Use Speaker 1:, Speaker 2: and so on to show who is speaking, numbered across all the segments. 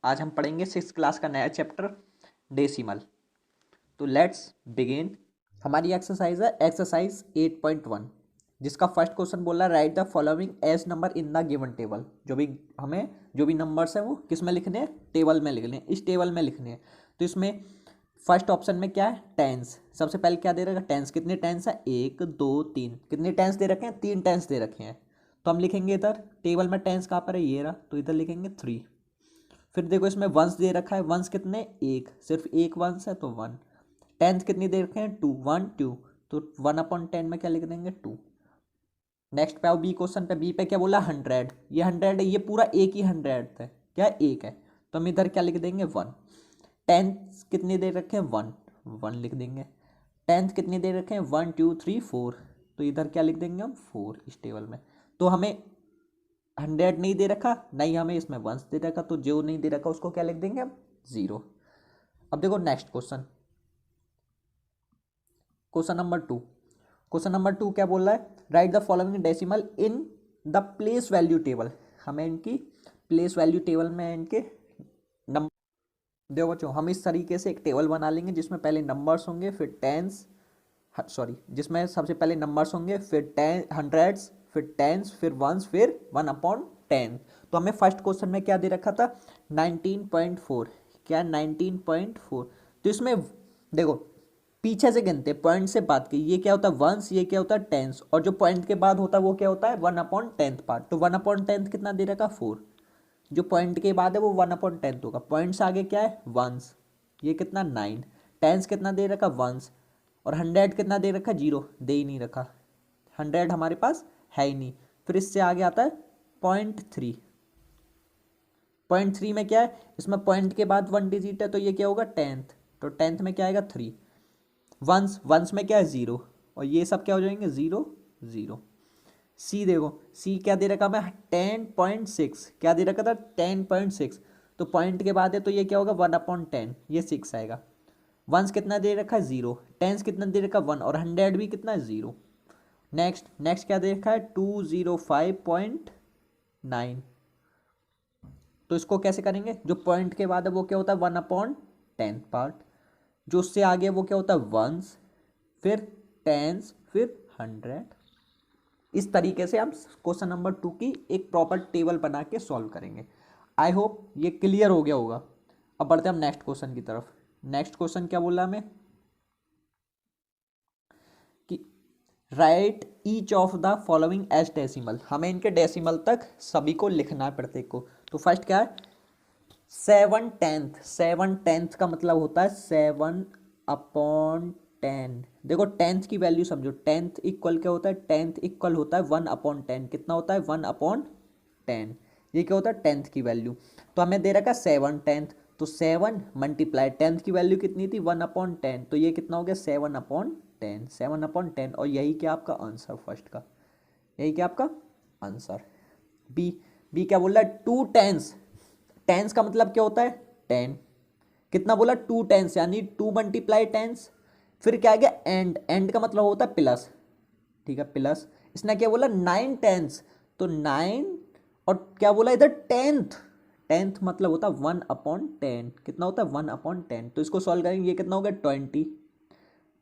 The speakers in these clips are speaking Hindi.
Speaker 1: आज हम पढ़ेंगे 6th क्लास का नया चैप्टर डेसिमल। तो लेट्स बिगिन। हमारी एक्सरसाइज है एक्सरसाइज 8.1, जिसका फर्स्ट क्वेश्चन बोल रहा है write the following as number in the given table. जो भी नंबर्स हैं वो किस में लिखने हैं, टेबल में लिखने हैं, इस टेबल में लिखने हैं। तो इसमें फर्स्ट ऑप्शन में क्या है, टेंस। सबसे पहले क्या दे रखा है, टेंस। कितने टेंस है, 1 2 3। कितने टेंस दे रखे हैं, 3 टेंस दे रखे हैं। तो हम लिखेंगे इधर टेबल में टेंस कहाँ पर है, ये रहा, तो इधर लिखेंगे 3। फिर देखो इसमें वंस दे रखा है, वंस कितने, एक, सिर्फ एक वंस है तो 1। टेंथ कितनी दे रखे हैं, 2, 1 2, तो 1/10 में क्या लिख देंगे, 2। नेक्स्ट पे आओ बी क्वेश्चन पे। बी पे क्या बोला, 100। ये 100 है, ये पूरा एक ही 100 है, क्या एक है, तो हम इधर क्या लिख देंगे, 1। टेंथ कितनी दे रखे हैं, 1, 1 लिख देंगे। टेंथ कितनी दे रखे हैं, 1 2 3 4, तो इधर क्या लिख देंगे हम, 4 इस टेबल में। तो हमें 100 नहीं दे रखा, नहीं हमें इसमें वंस दे रखा, तो जो नहीं दे रखा उसको क्या लिख देंगे हम, 0। अब देखो next question, question number 2। Question number 2 क्या बोल रहा है, write the following decimal in the place value table. हमें इनकी प्लेस वैल्यू टेबल में इनके नंबर, देखो बच्चों हम इस तरीके से एक टेबल बना लेंगे जिसमें पहले नंबर्स होंगे, फिर टेंस, सॉरी, जिसमें सबसे पहले नंबर्स होंगे, फिर हंड्रेड्स, फिर टेंस, फिर वंस, फिर 1/10। तो हमें फर्स्ट क्वेश्चन में क्या दे रखा था, 19.4। क्या, 19.4। तो इसमें देखो पीछे से गिनते, पॉइंट से बात की, ये क्या होता है वंस, ये क्या होता है टेंस, और जो पॉइंट के बाद होता है वो क्या होता है 1/10 पार्ट। तो 1/10 कितना दे रखा, 4। जो पॉइंट के बाद है वो 1/10 होगा। पॉइंट से आगे क्या है, वंस, ये कितना 9। टेंस कितना दे रखा, वंस। और 100 कितना दे रखा, 0 दे ही नहीं रखा, 100 हमारे पास है ही नहीं। फिर इससे आगे आता है 0.3। 0.3 में क्या है, इसमें पॉइंट के बाद 1 डिजिट है, तो ये क्या होगा, टेंथ। तो टेंथ में क्या आएगा, 3। वंस, वंस में क्या है, 0, और ये सब क्या हो जाएंगे, 0 0। सी देखो, सी क्या दे रखा मैं, 10.6। क्या दे रखा था, 10.6। तो पॉइंट के बाद है तो ये क्या होगा, 1/10, ये 6 आएगा। वंस कितना दे रखा है, 0। टेंस कितना दे रखा है, 1, और 100 भी कितना है, 0। नेक्स्ट नेक्स्ट क्या दे रखा है, 205.9। तो इसको कैसे करेंगे, जो पॉइंट के बाद है वो क्या होता है 1/10 पार्ट, जो उससे आगे वो क्या होता है वंस, फिर टेंस, फिर 100। इस तरीके से हम क्वेश्चन नंबर 2 की एक प्रॉपर टेबल बना के सॉल्व करेंगे। आई होप ये क्लियर हो गया होगा। अब बढ़ते हैं हम नेक्स्ट क्वेश्चन की तरफ। नेक्स्ट क्वेश्चन क्या बोला हमें कि write each of the following as decimal. हमें इनके डेसिमल तक सभी को लिखना है, प्रत्येक को। तो फर्स्ट क्या है, 7/10। 7/10 का मतलब होता है 7/10। देखो टेंथ की वैल्यू समझो, टेंथ इक्वल क्या होता है, टेंथ इक्वल होता है 1/10। कितना होता है, 1/10। ये क्या होता है, टेंथ की वैल्यू। तो हमें दे रखा 7/10, तो 7 मल्टीप्लाई, टेंथ की वैल्यू कितनी थी 1/10, तो ये कितना हो गया 7/10। 7/10, और यही क्या आपका आंसर फर्स्ट का, यही क्या आपका आंसर। बी, बी क्या बोल रहा है, 2/10। टेंस का मतलब क्या होता है, 10। कितना बोला, 2/10, यानी 2 × 10। फिर क्या आ गया, एंड, एंड का मतलब होता है प्लस, ठीक है, प्लस। इसने क्या बोला, 9/10, तो 9, और क्या बोला इधर, टेंथ। टेंथ मतलब होता है 1/10। कितना होता है 1/10, तो इसको सॉल्व करेंगे, ये कितना हो गया 20,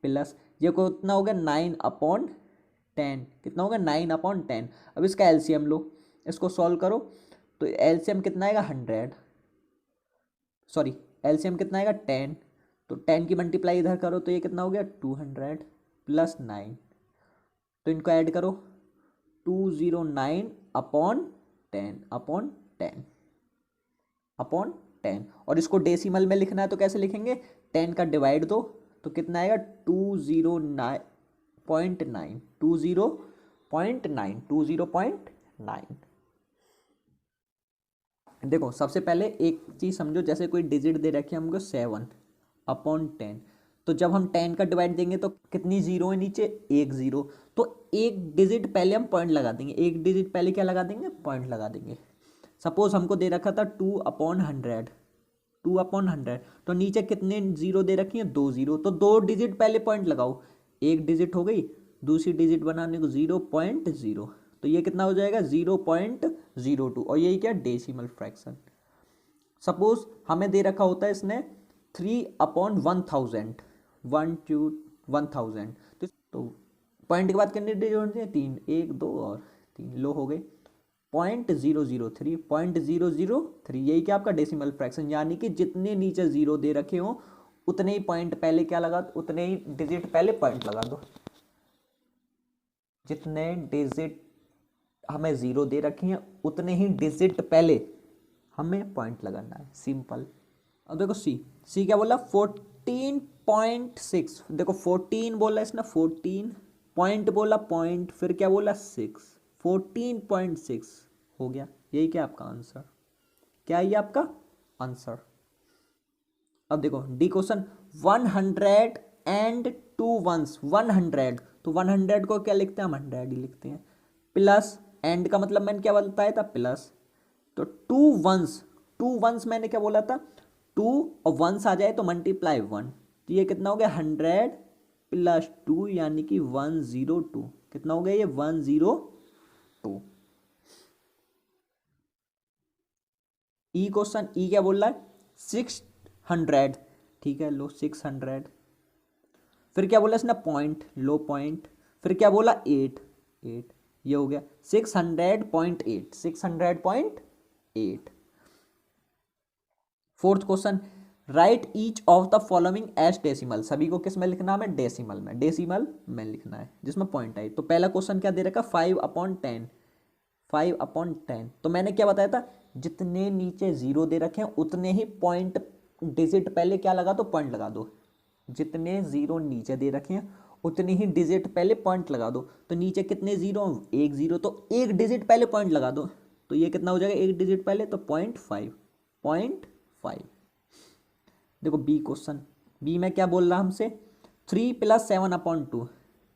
Speaker 1: प्लस ये कितना हो गया 9/10। कितना हो गया 9/10। अब इसका एलसीएम लो, इसको सॉल्व करो, तो एलसीएम कितना आएगा 100, सॉरी, एलसीएम कितना आएगा 10। तो 10 की मल्टीप्लाई इधर करो, तो ये कितना हो गया 200 प्लस 9। तो इनको ऐड करो, 209/10 और इसको डेसिमल में लिखना है तो कैसे लिखेंगे, 10 का डिवाइड दो, तो कितना आएगा 209.9, 20.9। देखो सबसे पहले एक चीज़ समझो, जैसे कोई डिजिट दे रखी है हमको 7/10, तो जब हम 10 का डिवाइड देंगे तो कितनी जीरो है नीचे, एक जीरो। तो एक डिजिट पहले हम पॉइंट लगा देंगे, एक डिजिट पहले क्या लगा देंगे, पॉइंट लगा देंगे। सपोज हमको दे रखा था 2/100, 2/100, तो नीचे कितने जीरो दे रखी है, 2 जीरो, तो 2 डिजिट पहले पॉइंट लगाओ, एक डिजिट हो गई, दूसरी डिजिट बनाने को 0.0, तो ये कितना हो जाएगा 0.02, और यही क्या डेसिमल फ्रैक्शन। सपोज हमें दे रखा होता है इसने 3/1000, 1 to 1000, तो पॉइंट के बाद कितने डिजिट होते हैं, 3, 1 2 और 3, लो हो गए 0.003, 0.003, यही क्या आपका डेसिमल फ्रैक्शन, यानी कि जितने नीचे जीरो दे रखे हो उतने ही पॉइंट पहले क्या लगा दो, उतने ही डिजिट पहले पॉइंट लगा दो। जितने डिजिट हमें जीरो दे रखे हैं उतने ही डिजिट पहले हमें पॉइंट लगाना है, सिंपल। अब देखो सी क्या बोला, 14.6, देखो 14 बोला इसने, 14 पॉइंट बोला, पॉइंट फिर क्या बोला 6, 14.6 हो गया। यही क्या आपका आंसर, क्या ये आपका आंसर। अब देखो डी क्वेश्चन, 102 100, तो 100 को क्या लिखते हैं हम, 100 ही लिखते हैं, प्लस एंड का मतलब मैंने क्या बताया था, प्लस, तो 2 वंस मैंने क्या बोला था, 2 और वंस आ जाए तो मल्टीप्लाई 1, तो ये कितना हो गया 100 + 2 यानी कि 102, कितना हो गया ये 102। ई क्वेश्चन, ई क्या बोल रहा है 600, ठीक है लो 600, फिर क्या बोला इसने पॉइंट, लो पॉइंट, फिर क्या बोला 8, ये हो गया 600.8, 600.8। Fourth question, write each of the following as decimal, सभी को किस में लिखना है, डेसिमल में लिखना है जिसमें पॉइंट आए। तो पहला क्वेश्चन क्या दे रखा, 5/10, 5/10, तो मैंने क्या बताया था, जितने नीचे जीरो दे रखे हैं उतने ही पॉइंट डिजिट पहले क्या लगा दो, पॉइंट लगा दो। जितने जीरो नीचे दे रखे हैं उतने ही डिजिट पहले पॉइंट लगा दो। तो नीचे कितने जीरो, एक जीरो, तो एक डिजिट पहले पॉइंट लगा दो, तो ये कितना हो जाएगा, एक डिजिट पहले, तो 0.5। देखो बी क्वेश्चन, बी में क्या बोल रहा हमसे, 3 + 7/2,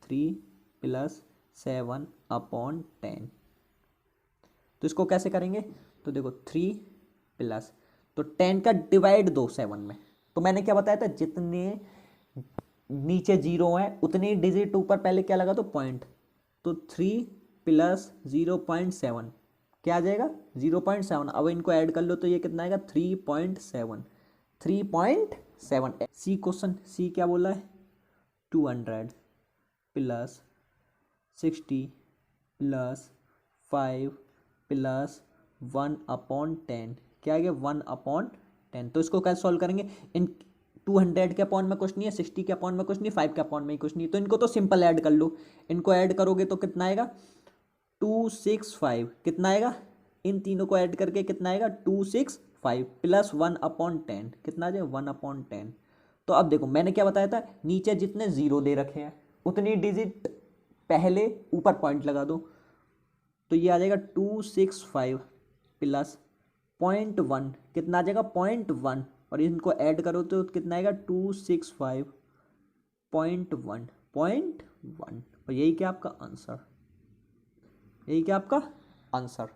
Speaker 1: 3 + 7/10, तो इसको कैसे करेंगे, तो देखो 3 प्लस, तो 10 का डिवाइड दो 7 में, तो मैंने क्या बताया था, जितने नीचे जीरो है उतने डिजिट ऊपर पहले क्या लगा, तो पॉइंट, तो 3 + 0.7 क्या आ जाएगा 0.7, अब इनको ऐड कर लो तो ये कितना आएगा 3.7, 3.7। सी क्वेश्चन, सी क्या बोला है, 200 + 60 + 5 + 1/10, क्या आ गया 1/10। तो इसको कैसे सॉल्व करेंगे, इन 200 के अपॉन में कुछ नहीं है, 60 के अपॉन में कुछ नहीं, 5 के अपॉन में ही कुछ नहीं, तो इनको तो सिंपल ऐड कर लो। इनको ऐड करोगे तो कितना आएगा 265, कितना आएगा, इन तीनों को ऐड करके कितना आएगा 265 + 1/10, कितना आ जाएगा 1/10। तो अब देखो मैंने क्या बताया था, नीचे जितने जीरो दे रखे हैं उतनी डिजिट पहले ऊपर पॉइंट लगा दो, तो ये आ जाएगा 265 + 0.1, कितना आ जाएगा 0.1, और इनको ऐड करो तो कितना आएगा 265.1, और यही क्या आपका आंसर, यही क्या आपका आंसर।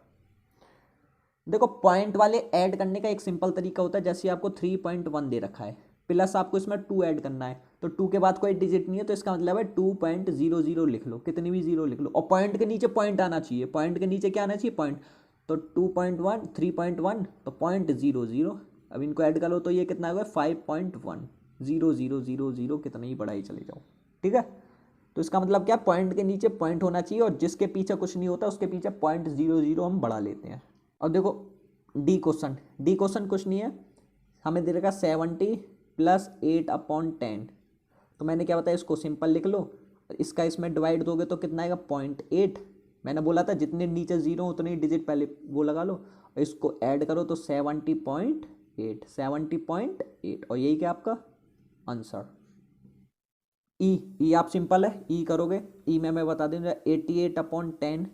Speaker 1: देखो पॉइंट वाले ऐड करने का एक सिंपल तरीका होता है, जैसे आपको 3.1 दे रखा है, प्लस आपको इसमें 2 ऐड करना है, तो 2 के बाद कोई डिजिट नहीं है, तो इसका मतलब है 2.00 लिख लो, कितनी भी जीरो लिख लो, और पॉइंट के नीचे पॉइंट आना चाहिए, पॉइंट के नीचे क्या आना चाहिए, पॉइंट, तो 2.1, 3.1, तो 0.00, अब इनको ऐड कर लो तो ये कितना होगा 5.1, 0.000 कितना ही बढ़ाई चले जाओ, ठीक है। तो इसका मतलब क्या, पॉइंट के नीचे पॉइंट होना चाहिए, और जिसके पीछे कुछ नहीं होता उसके पीछे 0.00 हम बढ़ा लेते हैं। अब देखो डी क्वेश्चन कुछ नहीं है, हमें दे रखा 70 + 8/10, तो मैंने क्या बताया, इसको सिंपल लिख लो, इसका इसमें डिवाइड दोगे तो कितना आएगा 0.8, मैंने बोला था जितने नीचे जीरो उतने ही डिजिट पहले वो लगा लो, और इसको ऐड करो तो 70.8, 70.8, और यही क्या आपका आंसर। ई आप सिंपल है, ई करोगे, ई में मैं बता दूंगा 88/10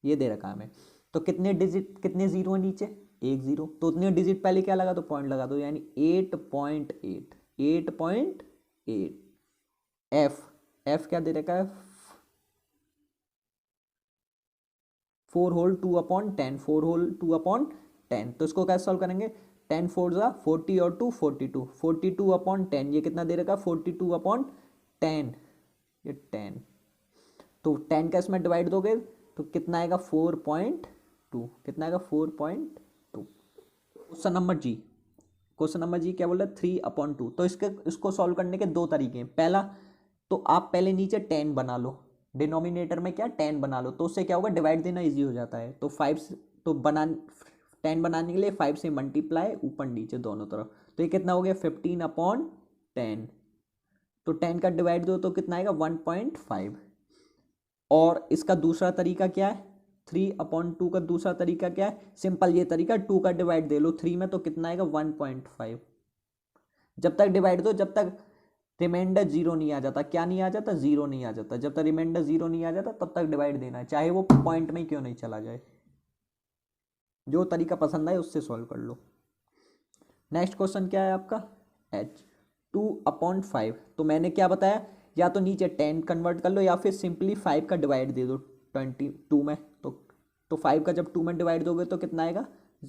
Speaker 1: ये दे रखा है हमें, तो कितने डिजिट, कितने जीरो है नीचे, एक जीरो, तो उतने डिजिट पहले क्या लगा दो, पॉइंट लगा दो, यानी 8.8, 8.8। एफ क्या दे रखा है, 4 होल 2/10, 4 होल 2/10, तो इसको कैसे सॉल्व करेंगे, 10 4 ज़ा 40 और 2 42, 42/10, ये कितना दे रखा है 42/10, ये 10, तो 10 का इसमें डिवाइड दोगे तो कितना आएगा 4.2, कितना आएगा 4.2। क्वेश्चन नंबर जी क्या बोला, 3/2। तो इसको सॉल्व करने के दो तरीके हैं। पहला, तो आप पहले नीचे 10 बना लो, डिनोमिनेटर में क्या 10 बना लो, तो उससे क्या होगा, डिवाइड देना इजी हो जाता है। तो 5 तो 10 बनाने के लिए 5 से मल्टीप्लाई ऊपर नीचे दोनों तरफ, तो ये कितना हो गया 15/10। तो 10 का डिवाइड दो तो कितना आएगा 1.5। और इसका दूसरा तरीका क्या है, 3/2 का दूसरा तरीका क्या है, सिंपल ये तरीका, 2 का डिवाइड दे लो 3 में तो कितना आएगा 1.5। जब तक डिवाइड दो, जब तक रिमाइंडर जीरो नहीं आ जाता, क्या नहीं आ जाता, जीरो नहीं आ जाता, जब तक रिमाइंडर जीरो नहीं आ जाता तब तक डिवाइड देना है, चाहे वो पॉइंट में क्यों नहीं चला जाए। जो तरीका पसंद आए उससे सॉल्व कर लो। नेक्स्ट क्वेश्चन क्या है आपका, एच 2/5। तो मैंने क्या बताया, या तो नीचे 10 कन्वर्ट कर लो या फिर सिंपली 5 का डिवाइड दे दो 22 में। तो 5 का जब 2 में डिवाइड दोगे तो कितना आएगा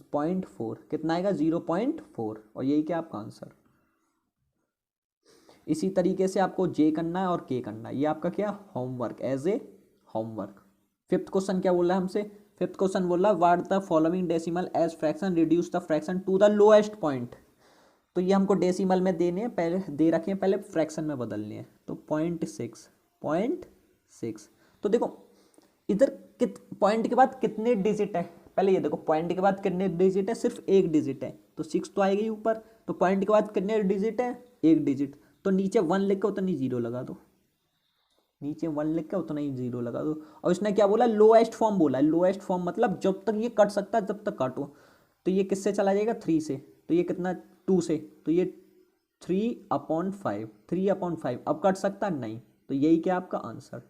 Speaker 1: 0.4, कितना आएगा 0.4, और यही क्या आपका आंसर। इसी तरीके से आपको जे करना है और के करना है, ये आपका क्या homework, as a homework. Fifth question क्या बोला हमसे, फिफ्थ क्वेश्चन बोला what the following decimal as fraction reduce the fraction to the lowest point. तो ये हमको डेसिमल में देने हैं, पहले दे रखे हैं, पहले फ्रैक्शन में बदलने हैं। तो 0.6 तो देखो इधर पॉइंट के बाद कितने डिजिट है, पहले ये देखो पॉइंट के बाद कितने डिजिट है, सिर्फ एक डिजिट है, तो 6 तो आएगी ऊपर। तो पॉइंट के बाद कितने डिजिट है, एक डिजिट, तो नीचे 1 लिख के उतना ही जीरो लगा दो, नीचे 1 लिख के उतना ही जीरो लगा दो। और इसने क्या बोला, लोएस्ट फॉर्म बोला है, लोएस्ट फॉर्म मतलब जब तक ये कट सकता है जब तक काटो। तो ये किससे चला जाएगा 3 से, तो ये कितना 2 से, तो ये 3/5 अब कट सकता नहीं, तो यही क्या आपका आंसर,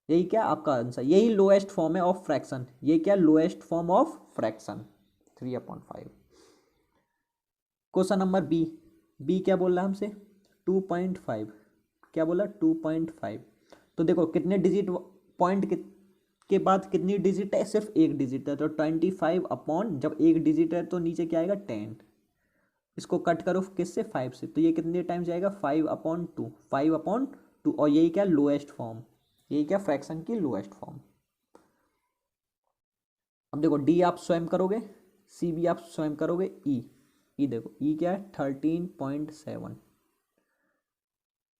Speaker 1: यही क्या आपका आंसर, यही लोएस्ट फॉर्म है ऑफ फ्रैक्शन, ये क्या lowest form of fraction 3/5। Question number B, B क्या बोल रहा है हमसे 2.5, क्या बोला 2.5। तो देखो कितने डिजिट, पॉइंट के बाद कितनी डिजिट है, सिर्फ एक डिजिट है, तो 25 अपॉन, जब एक डिजिट है तो नीचे क्या आएगा 10, इसको कट करो किससे 5 से, तो ये कितने टाइम जाएगा 5/2, 5/2, और यही क्या लोएस्ट फॉर्म, यही क्या फ्रैक्शन की लोएस्ट फॉर्म। अब देखो डी आप स्वयं करोगे, सी भी आप स्वयं करोगे, ई देखो ई क्या है 13.7,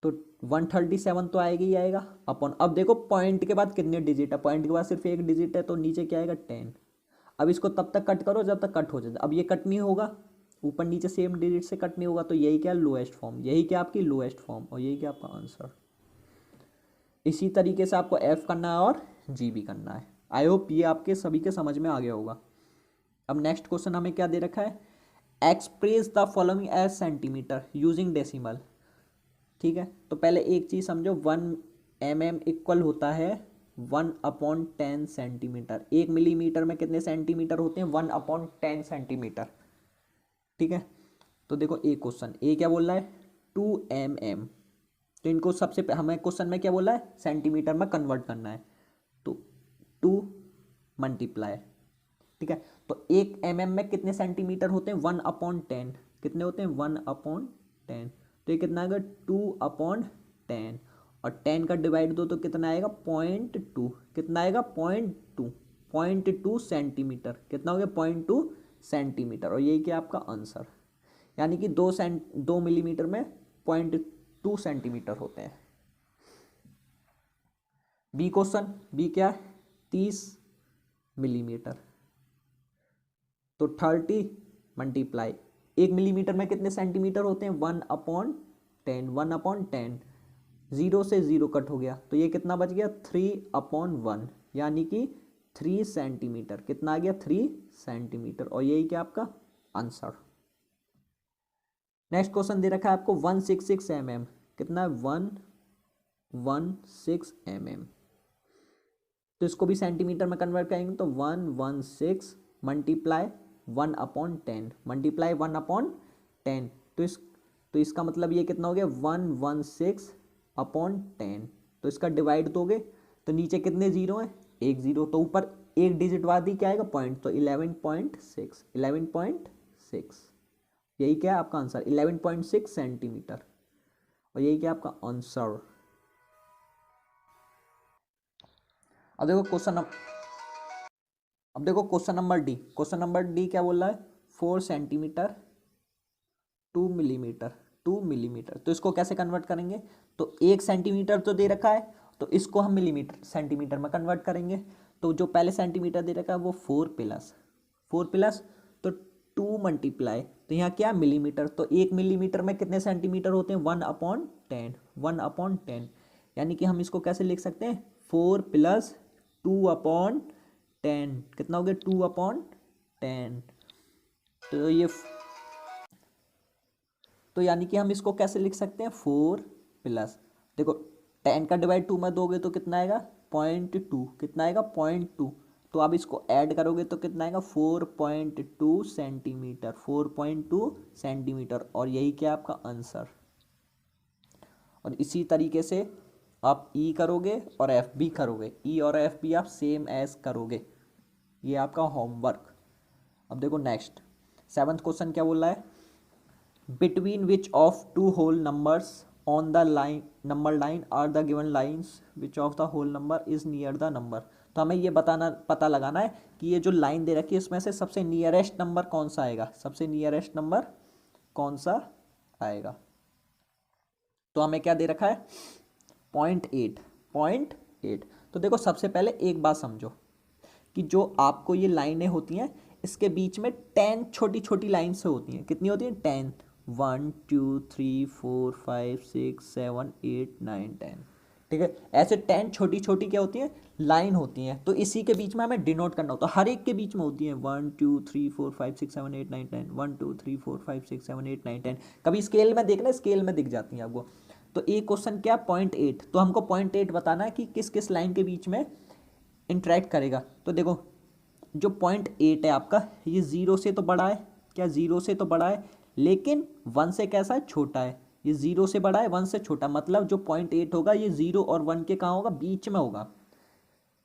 Speaker 1: तो 137 तो आएगा ही आएगा अपॉन, अब देखो पॉइंट के बाद कितने डिजिट है, पॉइंट के बाद सिर्फ एक डिजिट है, तो नीचे क्या आएगा 10। अब इसको तब तक कट करो जब तक कट हो जाए, अब ये कट नहीं होगा, ऊपर नीचे सेम डिजिट से कट नहीं होगा, तो यही क्या लोएस्ट फॉर्म, यही क्या आपकी लोएस्ट फॉर्म, और यही क्या आपका आंसर। इसी तरीके से आपको एफ करना है और जी भी करना है। आई होप ये आपके सभी के समझ में आ गया होगा। अब नेक्स्ट क्वेश्चन हमें क्या दे रखा है, express the following as centimetre using decimal. ठीक है, तो पहले एक चीज़ समझो, 1 mm इक्वल होता है 1/10 सेंटीमीटर। 1 मिलीमीटर में कितने सेंटीमीटर होते हैं, 1/10 सेंटीमीटर। ठीक है, तो देखो एक क्वेश्चन ए क्या बोल रहा है 2 mm, तो इनको सबसे हमें क्वेश्चन में क्या बोला है सेंटीमीटर में कन्वर्ट करना है, तो 2 मल्टीप्लाई। ठीक है, तो 1 mm में कितने सेंटीमीटर होते हैं 1/10, कितने होते हैं 1/10, तो ये कितना आएगा 2/10, और 10 का डिवाइड दो तो कितना आएगा 0.2, कितना आएगा 0.2 सेंटीमीटर, कितना हो गया 0.2 सेंटीमीटर, और यही क्या आपका आंसर, यानी कि 2 मिलीमीटर में 0.2 सेंटीमीटर होते हैं। बी क्वेश्चन, बी क्या है 30 मिलीमीटर, तो 30 मल्टीप्लाई 1 मिलीमीटर में कितने सेंटीमीटर होते हैं 1/10, 0 से 0 कट हो गया, तो ये कितना बच गया 3/1, यानी कि 3 सेंटीमीटर, कितना आ गया 3 सेंटीमीटर, और यही क्या आपका आंसर। नेक्स्ट क्वेश्चन दे रखा है आपको 166 mm, कितना 116 mm, तो इसको भी सेंटीमीटर में कन्वर्ट करेंगे, तो 116 मल्टीप्लाई 1/10 मल्टीप्लाई 1/10, तो इसका मतलब ये कितना हो गया 116/10, तो इसका डिवाइड दोगे तो नीचे कितने जीरो हैं, एक जीरो, तो ऊपर एक डिजिट बाद ही क्या आएगा पॉइंट, तो 11.6, यही क्या है आपका आंसर 11.6 सेंटीमीटर, और यही क्या आपका आंसर। अब देखो क्वेश्चन नंबर डी, क्या बोल रहा है 4 सेंटीमीटर 2 मिलीमीटर 2 मिलीमीटर। तो इसको कैसे कन्वर्ट करेंगे, तो 1 सेंटीमीटर तो दे रखा है, तो इसको हम मिलीमीटर सेंटीमीटर में कन्वर्ट करेंगे। तो जो पहले सेंटीमीटर दे रखा है वो 4 प्लस तो 2 मल्टीप्लाई, तो यहाँ क्या मिलीमीटर, तो 1 मिलीमीटर में कितने सेंटीमीटर होते हैं, 1/10 1/10। यानी कि हम इसको कैसे लिख सकते हैं, 4 + 2/10 कितना हो गया, 2/10। तो ये तो यानी कि हम इसको कैसे लिख सकते हैं, 4 प्लस, देखो 10 का डिवाइड 2 में दोगे तो कितना आएगा 0.2, कितना आएगा 0.2। तो आप इसको ऐड करोगे तो कितना आएगा 4.2 सेंटीमीटर 4.2 सेंटीमीटर। और यही क्या आपका आंसर। और इसी तरीके से आप ई करोगे और एफ भी करोगे, ई और एफ भी आप सेम एज करोगे। ये आपका होमवर्क। अब देखो नेक्स्ट 7th क्वेश्चन क्या बोल रहा है, between which of two whole numbers on the line number line are the given lines which of the whole number is near the number। तो हमें ये पता लगाना है कि ये जो लाइन दे रखी है इसमें से सबसे नियरेस्ट नंबर कौन सा आएगा, सबसे नियरेस्ट नंबर कौन सा आएगा। तो हमें क्या दे रखा है 0.8। तो देखो सबसे पहले एक बात समझो कि जो आपको ये लाइनें होती हैं इसके बीच में 10 छोटी छोटी लाइन से होती हैं, कितनी होती हैं 10, 1 2 3 4 5 6 7 8 9 10, ठीक है। ऐसे 10 छोटी छोटी क्या होती हैं, लाइन होती हैं। तो इसी के बीच में हमें डिनोट करना होता है, हर एक के बीच में होती हैं 1 2 3 4 5 6 7 8 9 10 1 2 3 4 5 6 7 8 9 10। कभी स्केल में देखना, स्केल में दिख जाती हैं आपको। तो एक क्वेश्चन क्या 0.8, तो हमको 0.8 बताना है कि किस किस लाइन के बीच में इंटरेक्ट करेगा। तो देखो जो 0.8 है आपका, ये 0 से तो बड़ा है, क्या 0 से तो बड़ा है, लेकिन 1 से कैसा है, छोटा है। ये 0 से बड़ा है 1 से छोटा, मतलब जो 0.8 होगा ये 0 और 1 के कहाँ होगा, बीच में होगा।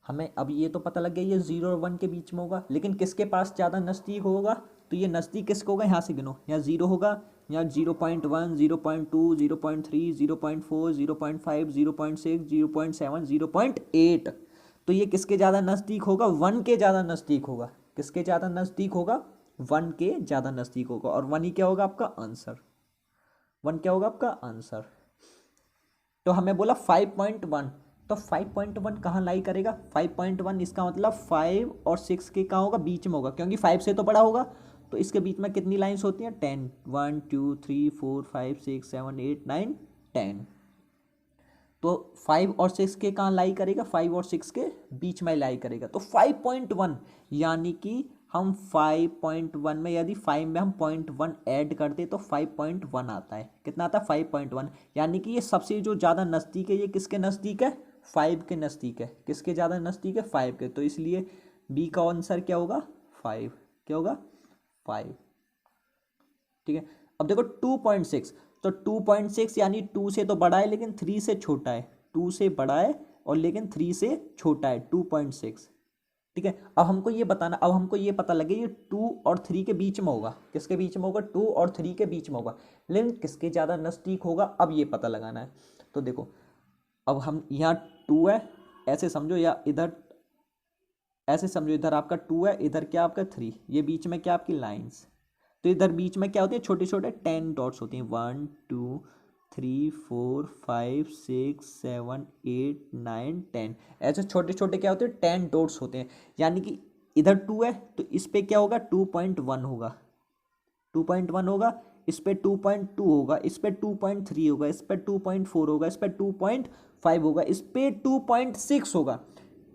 Speaker 1: हमें अब ये तो पता लग गया ये 0 और 1 के बीच में होगा, लेकिन किसके पास ज़्यादा नज़दीक होगा, तो ये नज़दीक किसको होगा, यहाँ से गिनो, यहाँ 0 होगा, यहाँ 0.1 0.2 0.3 0.4 0.5 0.6 0.7 0.8। तो ये किसके ज़्यादा नज़दीक होगा, 1 के ज़्यादा नज़दीक होगा। किसके ज़्यादा नज़दीक होगा, 1 के ज़्यादा नज़दीक होगा। और 1 ही क्या होगा आपका आंसर, 1 क्या होगा आपका आंसर। तो हमें बोला 5.1, तो 5.1 कहाँ लाई करेगा, 5.1 इसका मतलब 5 और 6 के कहाँ होगा, बीच में होगा, क्योंकि 5 से तो बड़ा होगा। तो इसके बीच में कितनी लाइन्स होती हैं 10, 1 2 3 4 5 6 7 8 9 10। तो 5 और 6 के कहाँ लाई करेगा, 5 और 6 के बीच में लाई करेगा। तो 5.1 यानी कि हम 5.1 में यदि 5 में हम 0.1 ऐड करते तो 5.1 आता है। कितना आता है 5.1। यानी कि ये सबसे जो ज़्यादा नज़दीक है, ये किसके नज़दीक है, 5 के नज़दीक है। किसके ज़्यादा नज़दीक है, 5 के। तो इसलिए बी का आंसर क्या होगा 5, क्या होगा 5, ठीक है। अब देखो 2.6, तो 2.6 यानी 2 से तो बड़ा है लेकिन 3 से छोटा है, 2 से बड़ा है और लेकिन 3 से छोटा है 2.6, ठीक है। अब हमको ये बताना, अब हमको ये पता लगे ये 2 और 3 के बीच में होगा। किसके बीच में होगा, 2 और 3 के बीच में होगा, लेकिन किसके ज़्यादा नज़दीक होगा, अब ये पता लगाना है। तो देखो अब हम यहाँ 2 है ऐसे समझो, या इधर ऐसे समझो, इधर आपका 2 है, इधर क्या आपका 3, ये बीच में क्या आपकी लाइन्स। तो इधर बीच में क्या होती है, छोटे छोटे 10 डॉट्स होती हैं, 1 2 3 4 5 6 7 8 9 10। ऐसे छोटे छोटे क्या होते हैं 10 डॉट्स होते हैं। यानी कि इधर 2 है तो इस पर क्या होगा 2.1 होगा, 2.1 होगा, इस पर 2.2 होगा, इस पर 2.3 होगा, इस पर 2.4 होगा, इस पर 2.5 होगा, इस पर 2.6 होगा।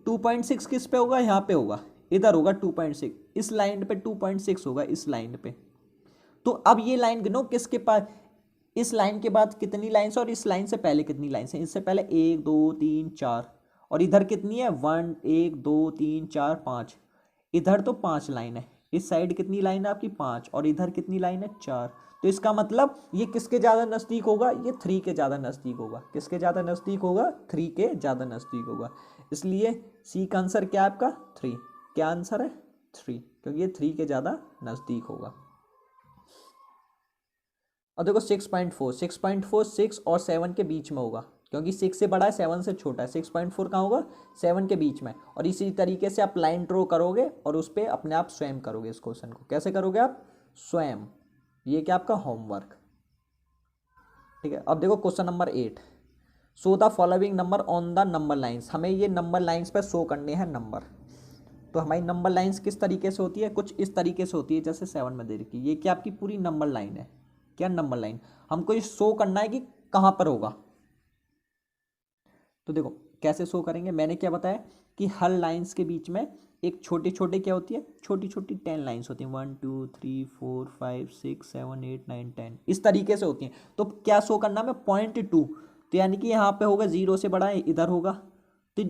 Speaker 1: 2.6 किस पे होगा, यहाँ पे होगा, इधर होगा 2.6, इस लाइन पे 2.6 होगा, इस लाइन पे। तो अब ये लाइन गिनो किसके पास, इस लाइन के बाद कितनी लाइन्स और इस लाइन से पहले कितनी लाइन्स हैं। इससे पहले 1 2 3 4, और इधर कितनी है 1 1 2 3 4 5, इधर तो 5 लाइन है, इस साइड कितनी लाइन है आपकी 5, और इधर कितनी लाइन है 4। तो इसका मतलब ये किसके ज़्यादा नज़दीक होगा, ये 3 के ज़्यादा नज़दीक होगा। किसके ज़्यादा नज़दीक होगा, 3 के ज़्यादा नज़दीक होगा। इसलिए सी का आंसर क्या है आपका 3, क्या आंसर है 3, क्योंकि ये 3 के ज़्यादा नज़दीक होगा। और देखो 6.4 6 और 7 के बीच में होगा, क्योंकि 6 से बड़ा है 7 से छोटा है। 6.4 कहाँ होगा, 7 के बीच में। और इसी तरीके से आप लाइन ड्रॉ करोगे और उस पर अपने आप स्वयं करोगे इस क्वेश्चन को। कैसे करोगे आप, स्वयं, ये क्या आपका होमवर्क। ठीक है, अब देखो question number 8, show the following number on the number lines. हमें ये नंबर लाइन्स पर शो करने हैं नंबर। तो हमारी नंबर लाइन्स किस तरीके से होती है, कुछ इस तरीके से होती है जैसे 7 में दे रखी है। ये क्या आपकी पूरी नंबर लाइन है, क्या नंबर लाइन, हमको ये शो करना है कि कहाँ पर होगा। तो देखो कैसे शो करेंगे, मैंने क्या बताया कि हर लाइन्स के बीच में एक छोटी छोटी क्या होती है, छोटी छोटी 10 लाइन्स होती हैं, 1 2 3 4 5 6 7 8 9 10 इस तरीके से होती हैं। तो क्या शो करना है, .2, तो यानी कि यहाँ पे होगा 0 से बड़ा है, इधर होगा। तो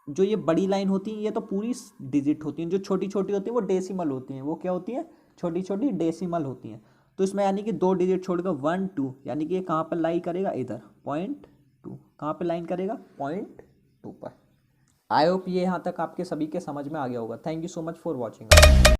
Speaker 1: जो ये बड़ी लाइन होती है ये तो पूरी डिजिट होती हैं, जो छोटी छोटी होती है वो डेसिमल होती हैं। वो क्या होती है, छोटी छोटी डेसिमल होती हैं। तो इसमें यानी कि 2 डिजिट छोड़कर 1 2, यानी कि ये कहाँ पर लाई करेगा, इधर .2, कहाँ पे लाइन करेगा, .2 पर। आई होप ये यहाँ तक आपके सभी के समझ में आ गया होगा। Thank you so much for watching.